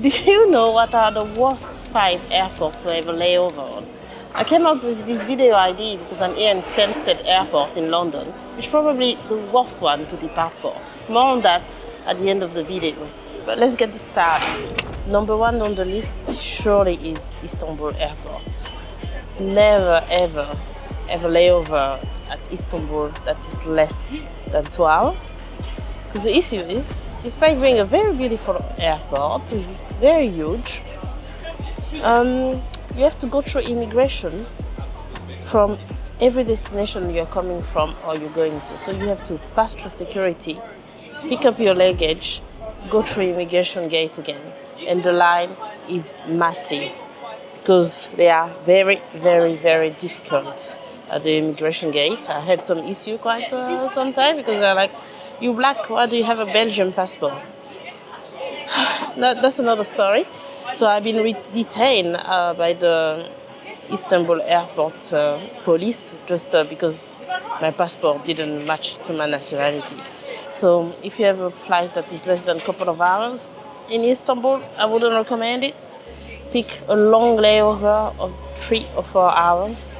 Do you know what are the worst 5 airports to have a layover on? I came up with this video idea because I'm here in Stansted Airport in London, which is probably the worst one to depart for. More on that at the end of the video. But let's get this started. Number 1 on the list surely is Istanbul Airport. Never ever have a layover at Istanbul that is less than 2 hours. Because the issue is, despite being a very beautiful airport, very huge, you have to go through immigration from every destination you're coming from or you're going to. So you have to pass through security, pick up your luggage, go through immigration gate again. And the line is massive because they are very, very, very difficult at the immigration gate. I had some issue quite some time because they're like, "You black, why do you have a Belgian passport?" That's another story. So I've been detained by the Istanbul airport police just because my passport didn't match to my nationality. So if you have a flight that is less than a couple of hours in Istanbul, I wouldn't recommend it. Pick a long layover of 3 or 4 hours.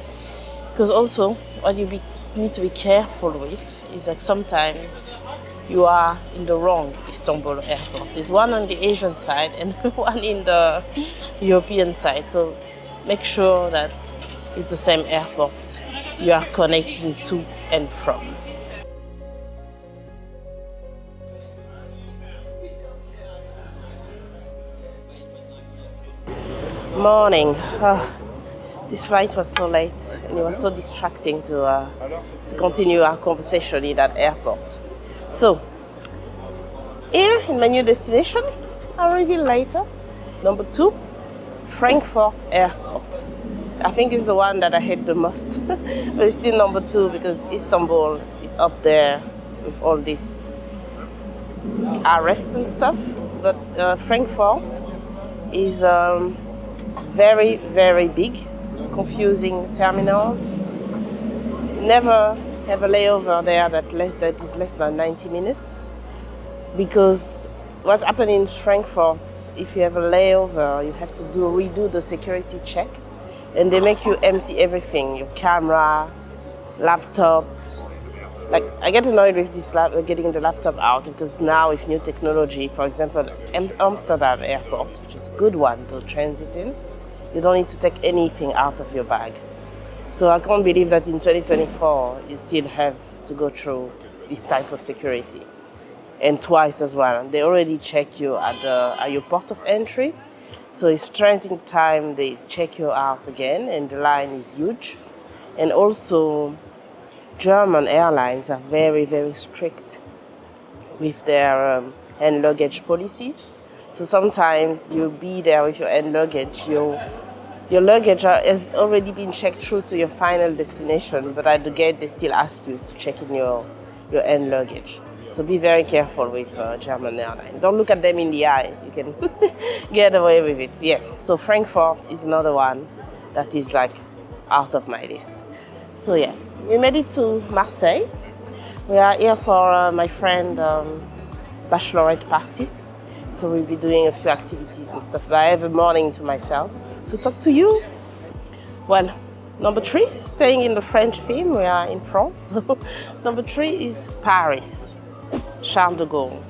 Because also what you need to be careful with is that sometimes you are in the wrong Istanbul airport. There's one on the Asian side and one in the European side. So make sure that it's the same airport you are connecting to and from. Morning. This flight was so late and it was so distracting to continue our conversation in that airport. So, here in my new destination, I'll reveal later. Number 2, Frankfurt Airport. I think it's the one that I hate the most, but it's still number 2 because Istanbul is up there with all this arrest and stuff. But Frankfurt is very, very big, confusing terminals. Never have a layover there that is less than 90 minutes. Because what's happening in Frankfurt, if you have a layover, you have to redo the security check. And they make you empty everything, your camera, laptop. Like, I get annoyed with this getting the laptop out because now with new technology, for example, Amsterdam Airport, which is a good one to transit in, you don't need to take anything out of your bag. So I can't believe that in 2024 you still have to go through this type of security. And twice as well. They already check you at your port of entry. So it's transit time, they check you out again, and the line is huge. And also, German airlines are very, very strict with their hand luggage policies. So sometimes you'll be there with your hand luggage, your luggage has already been checked through to your final destination, but at the gate they still ask you to check in your hand luggage. So be very careful with German airlines. Don't look at them in the eyes. You can get away with it. Yeah. So Frankfurt is another one that is like out of my list. So yeah, we made it to Marseille. We are here for my friend bachelorette party. So we'll be doing a few activities and stuff. But I have a morning to myself to talk to you. Well, number 3, staying in the French theme, we are in France. Number 3 is Paris. Charles de Gaulle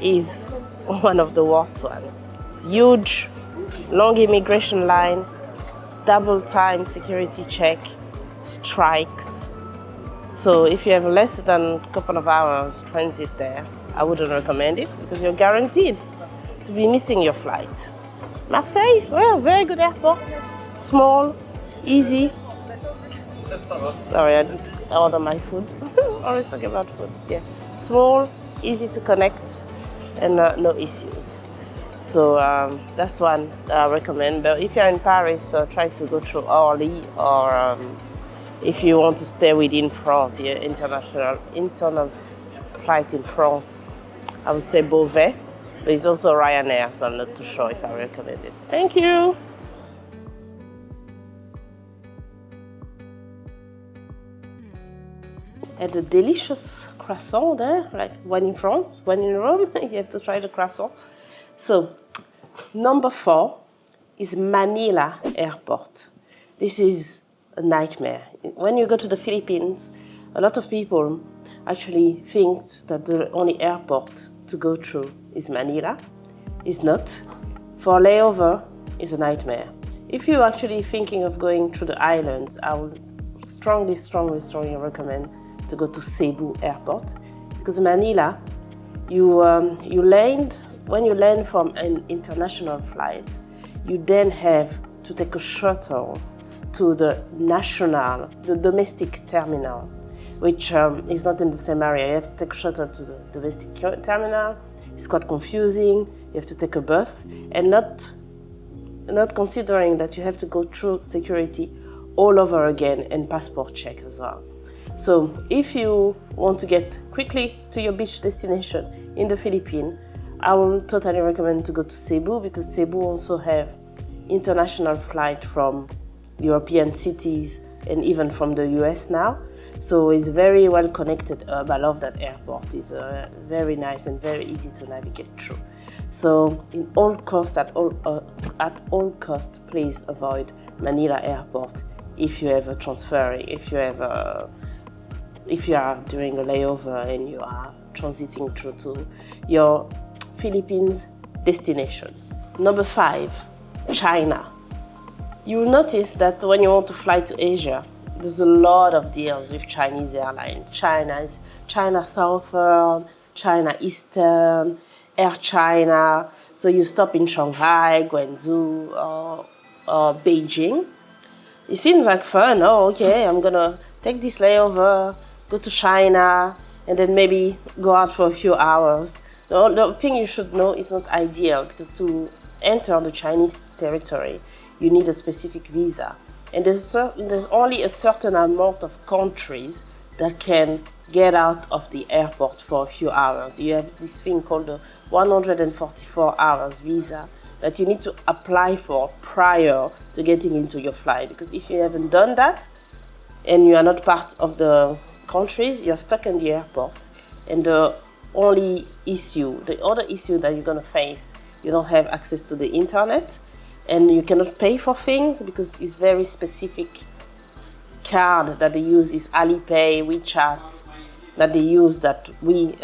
is one of the worst ones. It's huge, long immigration line, double time security check, strikes. So if you have less than a couple of hours transit there, I wouldn't recommend it because you're guaranteed to be missing your flight. Marseille, well, very good airport, small, easy. Sorry, I didn't order my food. Always talking about food. Yeah, small, easy to connect, and no issues. So that's one that I recommend. But if you're in Paris, try to go through Orly, or if you want to stay within France, your internal flight in France, I would say Beauvais. But it's also Ryanair, so I'm not too sure if I recommend it. Thank you. Had a delicious croissant there, like one in France, one in Rome. You have to try the croissant. So Number 4 is Manila Airport. This is a nightmare. When you go to the Philippines, a lot of people actually think that the only airport to go through is Manila. It's not. For layover, it's a nightmare. If you're actually thinking of going through the islands, I would strongly recommend to go to Cebu Airport, because Manila, when you land from an international flight, you then have to take a shuttle to the domestic terminal, which is not in the same area. You have to take a shuttle to the domestic terminal. It's quite confusing. You have to take a bus, and not considering that you have to go through security all over again and passport check as well. So if you want to get quickly to your beach destination in the Philippines, I will totally recommend to go to Cebu, because Cebu also have international flight from European cities and even from the US now. So it's very well connected hub. I love that airport. It's very nice and very easy to navigate through. So at all cost, please avoid Manila Airport if you ever transferring, if you are doing a layover and you are transiting through to your Philippines destination. Number 5, China. You will notice that when you want to fly to Asia, there's a lot of deals with Chinese airlines. China Southern, China Eastern, Air China. So you stop in Shanghai, Guangzhou, or Beijing. It seems like fun. Oh, okay, I'm gonna take this layover, go to China, and then maybe go out for a few hours. The thing you should know is not ideal, because to enter the Chinese territory, you need a specific visa. And there's only a certain amount of countries that can get out of the airport for a few hours. You have this thing called the 144 hours visa that you need to apply for prior to getting into your flight. Because if you haven't done that and you are not part of the countries, you're stuck in the airport. And the other issue that you're going to face, you don't have access to the internet, and you cannot pay for things because it's very specific card that they use is Alipay, WeChat, that they use that we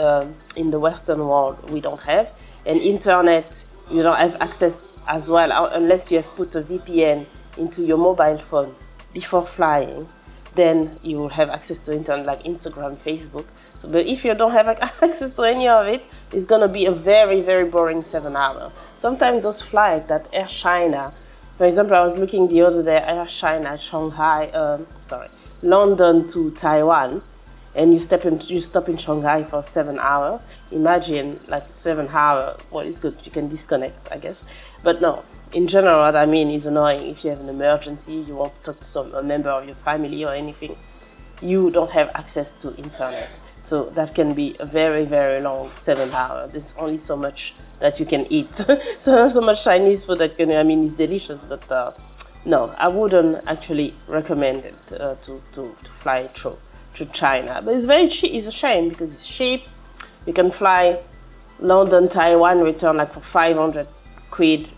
in the Western world we don't have. And internet, you don't have access as well unless you have put a VPN into your mobile phone before flying. Then you will have access to internet like Instagram, Facebook. So, but if you don't have access to any of it, it's gonna be a very, very boring 7 hours. Sometimes those flights that Air China, for example, I was looking the other day, Air China, London to Taiwan, and you stop in Shanghai for 7 hours. Imagine like 7 hours. Well, it's good, you can disconnect, I guess. But no, in general, what I mean is annoying. If you have an emergency, you want to talk to a member of your family or anything, you don't have access to internet. So that can be a very, very long 7 hours. There's only so much that you can eat. So much Chinese food that it's delicious, but no, I wouldn't actually recommend it to fly through China. But it's very cheap. It's a shame because it's cheap. You can fly London, Taiwan, return like for 500 quid.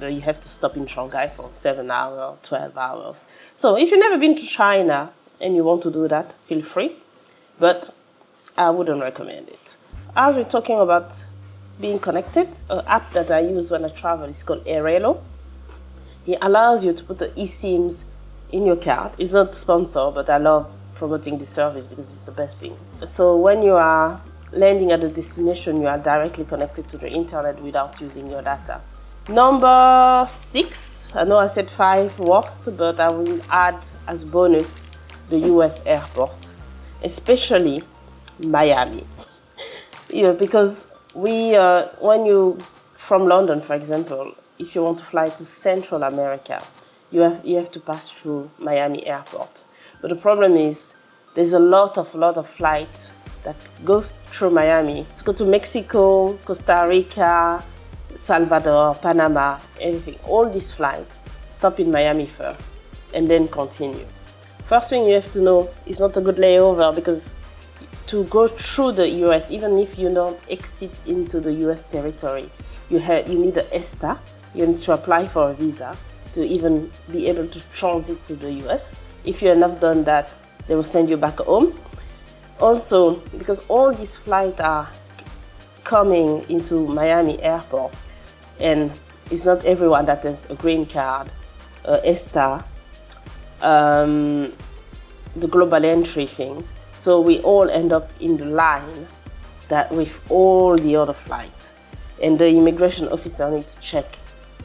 You have to stop in Shanghai for 7 hours, 12 hours. So if you've never been to China and you want to do that, feel free. But I wouldn't recommend it. As we're talking about being connected, an app that I use when I travel is called Airelo. It allows you to put the eSIMs in your card. It's not sponsored, but I love promoting the service because it's the best thing. So when you are landing at the destination, you are directly connected to the internet without using your data. Number 6, I know I said 5 worst, but I will add as bonus the US airport, especially Miami. Because when you from London, for example, if you want to fly to Central America, you have to pass through Miami airport. But the problem is there's a lot of flights that go through Miami to go to Mexico, Costa Rica, Salvador, Panama, everything. All these flights stop in Miami first and then continue. First thing you have to know, it's not a good layover because to go through the US, even if you don't exit into the US territory, you need an ESTA, you need to apply for a visa to even be able to transit to the US. If you have not done that, they will send you back home. Also, because all these flights are coming into Miami airport, and it's not everyone that has a green card, ESTA, the global entry things. So we all end up in the line that with all the other flights. And the immigration officer needs to check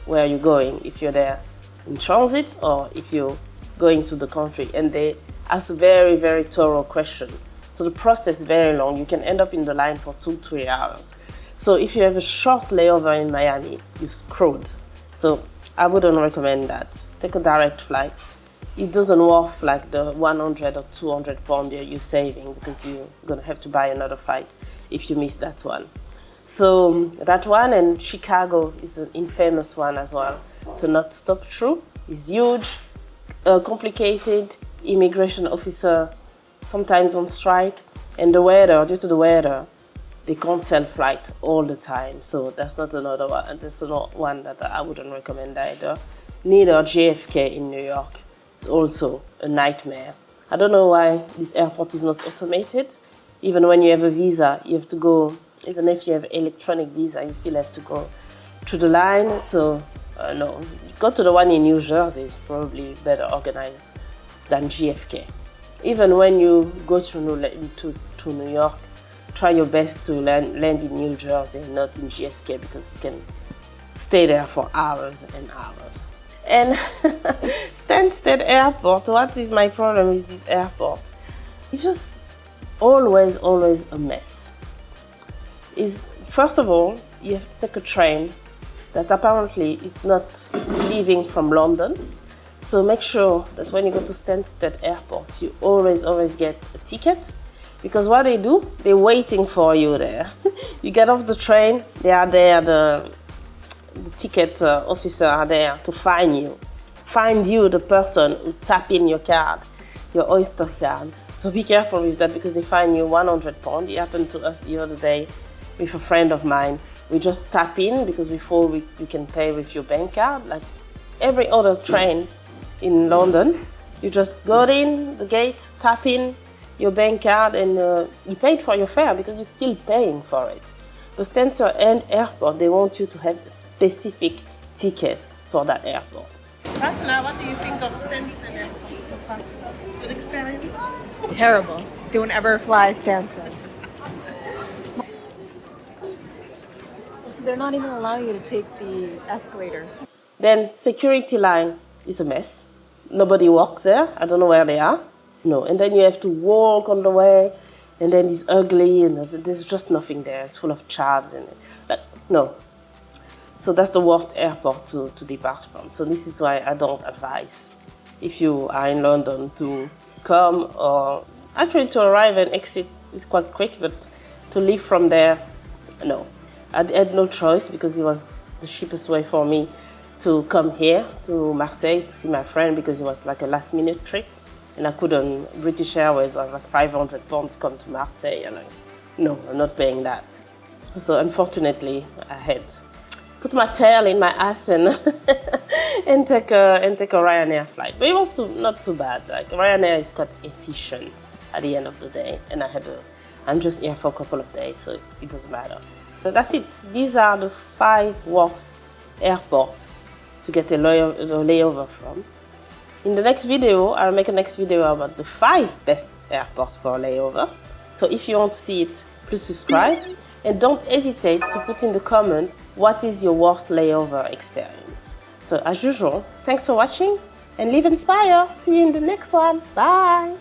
where you're going, if you're there in transit or if you're going to the country. And they ask very, very thorough questions. So the process is very long. You can end up in the line for 2-3 hours. So if you have a short layover in Miami, you're screwed. So I wouldn't recommend that. Take a direct flight. It doesn't worth like the 100 or 200 pounds you're saving, because you're gonna have to buy another flight if you miss that one. So that one, and Chicago is an infamous one as well, to not stop through. It's huge, complicated, immigration officer sometimes on strike, and the weather, due to the weather, they can't sell flight all the time. So that's not another one. That's not one that I wouldn't recommend either. Neither JFK in New York. It's also a nightmare. I don't know why this airport is not automated. Even when you have a visa, you have to go, even if you have electronic visa, you still have to go through the line. So no, go to the one in New Jersey. It's probably better organized than JFK. Even when you go to New York, try your best to land in New Jersey, not in JFK, because you can stay there for hours and hours. And Stansted Airport, what is my problem with this airport? It's just always a mess. First of all, you have to take a train that apparently is not leaving from London. So make sure that when you go to Stansted Airport, you always get a ticket, because what they do, they're waiting for you there. You get off the train, they are there, the ticket officer are there to find you, the person who tap in your card, your Oyster card. So be careful with that, because they fine you £100. It happened to us the other day with a friend of mine. We just tap in, because before you can pay with your bank card, like every other train in London. You just go in the gate, tap in your bank card, and you paid for your fare because you're still paying for it. The Stansted Airport, they want you to have a specific ticket for that airport. Ratna, what do you think of Stansted Airport so far? Good experience? Terrible. Don't ever fly Stansted. So they're not even allowing you to take the escalator. Then security line is a mess. Nobody walks there. I don't know where they are. No, and then you have to walk on the way, and then it's ugly, and there's just nothing there. It's full of chavs and no. So that's the worst airport to depart from. So this is why I don't advise, if you are in London, to come, or actually to arrive and exit is quite quick, but to leave from there, no. I had no choice, because it was the cheapest way for me to come here to Marseille to see my friend, because it was like a last minute trip. And I couldn't, British Airways was like £500 to come to Marseille, and no, I'm not paying that. So unfortunately, I had to put my tail in my ass and and take a Ryanair flight. But it was not too bad. Like, Ryanair is quite efficient at the end of the day, and I'm just here for a couple of days, so it doesn't matter. So that's it. These are the 5 worst airports to get a layover from. In the next video, I'll make a next video about the 5 best airports for a layover. So if you want to see it, please subscribe. And don't hesitate to put in the comment what is your worst layover experience. So as usual, thanks for watching, and live inspire. See you in the next one. Bye.